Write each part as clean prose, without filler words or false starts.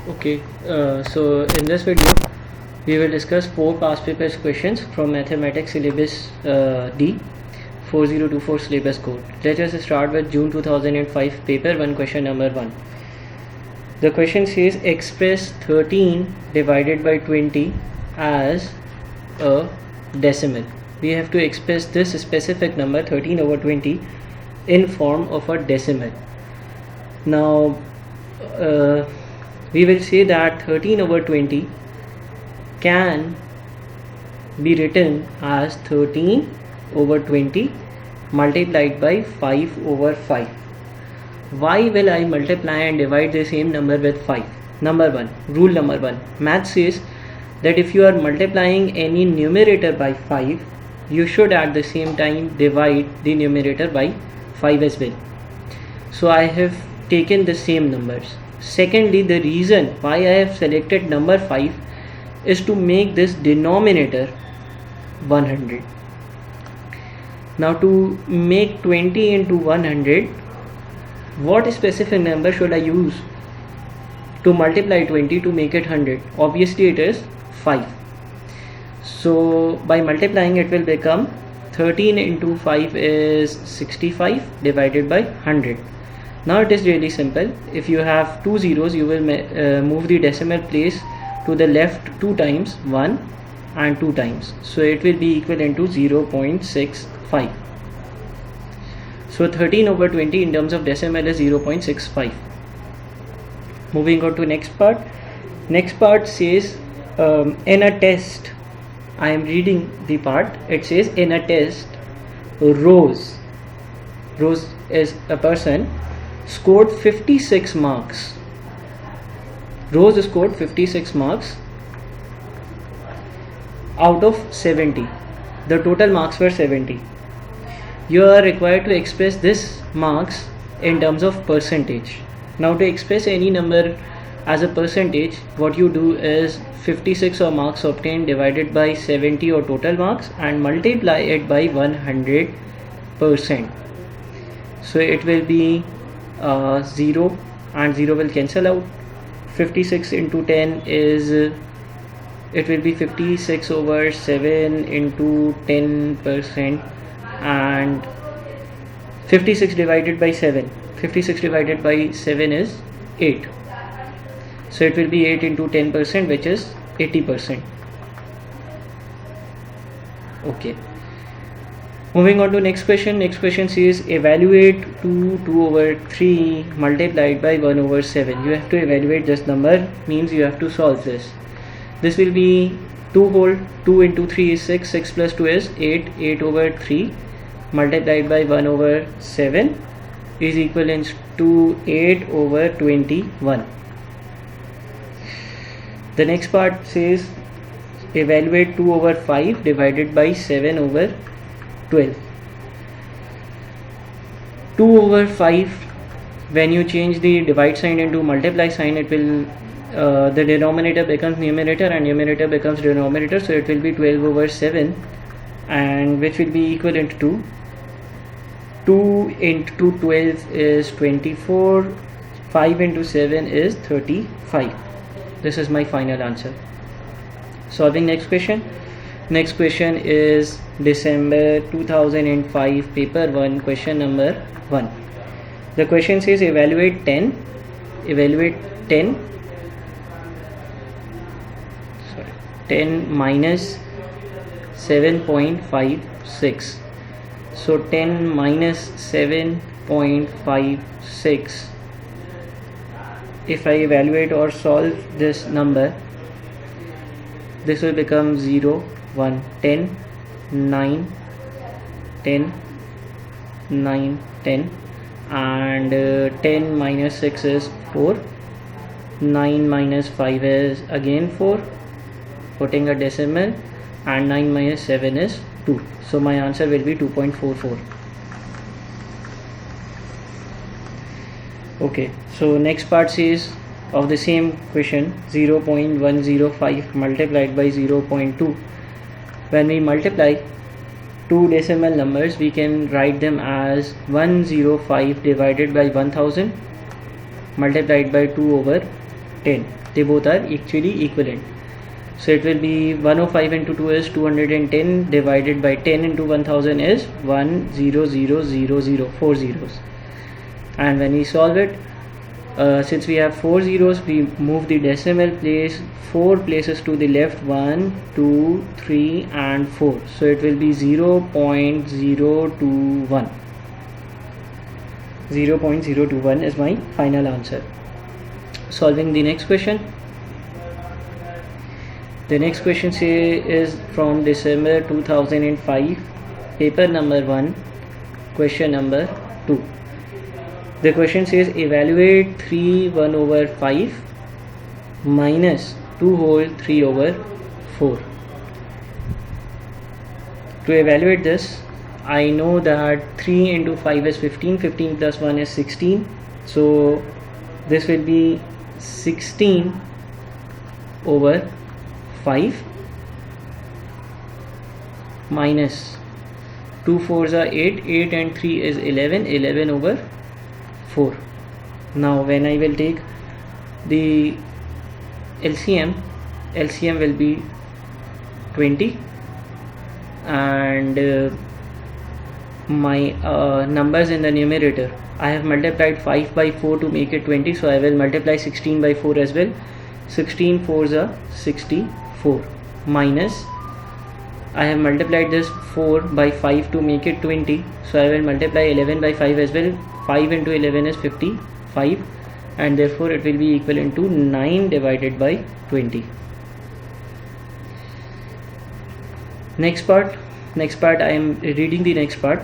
Okay, so in this video we will discuss 4 past papers questions from Mathematics Syllabus D 4024 syllabus code. Let us start with June 2005 paper 1, question number 1. The question says express 13 divided by 20 as a decimal. We have to express this specific number 13 over 20 in form of a decimal. Now we will say that 13 over 20 can be written as 13 over 20 multiplied by 5 over 5. Why will I multiply and divide the same number with 5? Rule number 1. Math says that if you are multiplying any numerator by 5, you should at the same time divide the numerator by 5 as well. So I have taken the same numbers. Secondly, the reason why I have selected number 5 is to make this denominator 100. Now to make 20 into 100, what specific number should I use to multiply 20 to make it 100? Obviously it is 5. So by multiplying it will become 13 into 5 is 65 divided by 100. Now it is really simple. If you have two zeros, you will move the decimal place to the left 2 times, 1 and 2 times. So it will be equivalent to 0.65. So 13 over 20 in terms of decimal is 0.65. Moving on to next part. Next part says in a test, I am reading the part. It says in a test, Rose is a person, scored 56 marks. Rose scored 56 marks out of 70. The total marks were 70. You are required to express this marks in terms of percentage. Now to express any number as a percentage, what you do is 56 or marks obtained divided by 70 or total marks and multiply it by 100%. So it will be 0 and 0 will cancel out. 56 into 10 is it will be 56 over 7 into 10%, and 56 divided by 7 is 8. So it will be 8 into 10%, which is 80%. Okay. Moving on to next question. Next question says evaluate 2 over 3 multiplied by 1 over 7. You have to evaluate this number, means you have to solve this. This will be 2 whole. 2 into 3 is 6. 6 plus 2 is 8. 8 over 3 multiplied by 1 over 7 is equivalent to 8 over 21. The next part says evaluate 2 over 5 divided by 7 over 12. 2 over 5, when you change the divide sign into multiply sign, it will the denominator becomes numerator and numerator becomes denominator, so it will be 12 over 7, and which will be equivalent to 2 into 12 is 24, 5 into 7 is 35. This is my final answer. Solving next question. Next question is December 2005 paper 1, question number 1. The question says evaluate 10 minus 7.56. So 10 minus 7.56, if I evaluate or solve this number, this will become 0, 1, 10, 9, 10, 9, 10, and 10 minus 6 is 4, 9 minus 5 is again 4, putting a decimal, and 9 minus 7 is 2. So my answer will be 2.44. Okay, so next part says of the same question, 0.105 multiplied by 0.2. When we multiply two decimal numbers, we can write them as 105 divided by 1000 multiplied by 2 over 10. They both are actually equivalent. So it will be 105 into 2 is 210 divided by 10 into 1000 is 10000, 4 zeros. And when we solve it, since we have 4 zeros, we move the decimal place 4 places to the left, 1, 2, 3 and 4. So it will be 0.021. 0.021 is my final answer. Solving the next question. The next question is from December 2005, paper number 1, question number 2. The question says evaluate 3 1 over 5 minus 2 whole 3 over 4. To evaluate this, I know that 3 into 5 is 15, 15 plus 1 is 16. So this will be 16 over 5 minus 2 4s are 8, 8 and 3 is 11, 11 over 4. Now when I will take the LCM will be 20 and my numbers in the numerator, I have multiplied 5 by 4 to make it 20, so I will multiply 16 by 4 as well. 16 4s are 64 minus I have multiplied this 4 by 5 to make it 20, so I will multiply 11 by 5 as well. 5 into 11 is 55 and therefore it will be equivalent to 9 divided by 20. Next part I am reading the next part.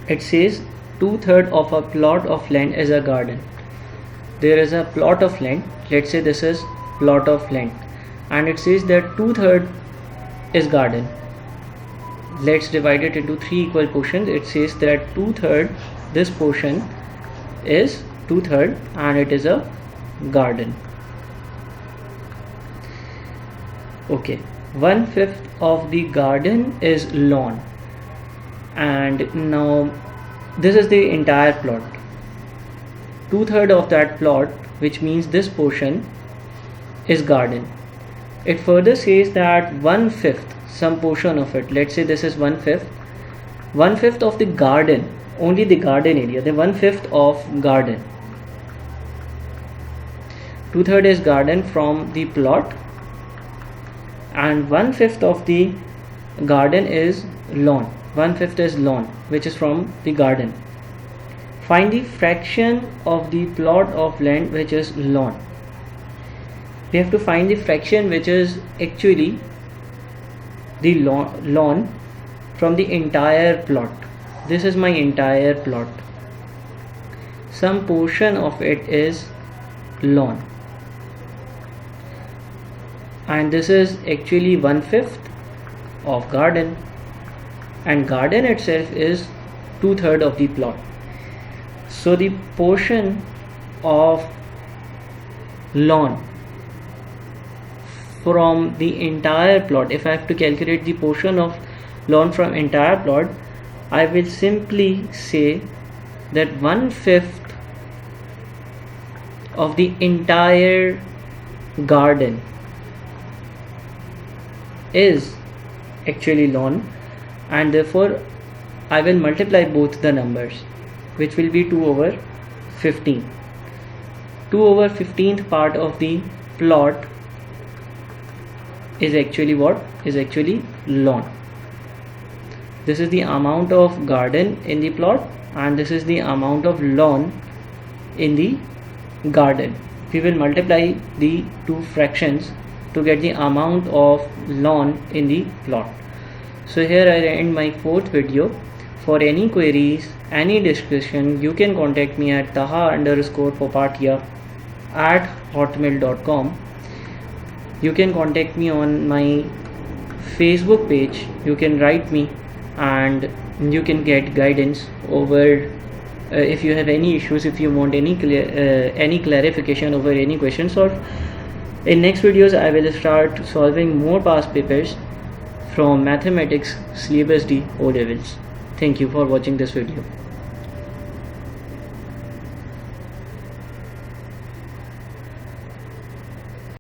It says 2/3 of a plot of land is a garden. There is a plot of land, let's say this is plot of land, and it says that 2/3 is garden. Let's divide it into 3 equal portions. It says that 2/3, this portion is 2/3 and it is a garden. Okay, 1/5 of the garden is lawn, and now this is the entire plot. 2/3 of that plot, which means this portion, is garden. It further says that 1/5, some portion of it, let's say this is 1/5, 1/5 of the garden, only the garden area, the 1/5 of garden. 2/3 is garden from the plot and 1/5 of the garden is lawn. 1/5 is lawn, which is from the garden. Find the fraction of the plot of land which is lawn. We have to find the fraction which is actually the lawn from the entire plot. This is my entire plot. Some portion of it is lawn, and this is actually 1/5 of garden, and garden itself is 2/3 of the plot. So the portion of lawn from the entire plot, if I have to calculate the portion of lawn from entire plot, I will simply say that 1/5 of the entire garden is actually lawn, and therefore I will multiply both the numbers, which will be 2 over 15. 2 over 15th part of the plot is actually what? Is actually lawn. This is the amount of garden in the plot, and this is the amount of lawn in the garden. We will multiply the two fractions to get the amount of lawn in the plot. So here I end my 4th video. For any queries, any discussion, you can contact me at taha_popatia@hotmail.com. You can contact me on my Facebook page. You can write me and you can get guidance over if you have any issues, if you want any clarification over any question solved. In next videos I will start solving more past papers from mathematics syllabus D O levels. Thank you for watching this video.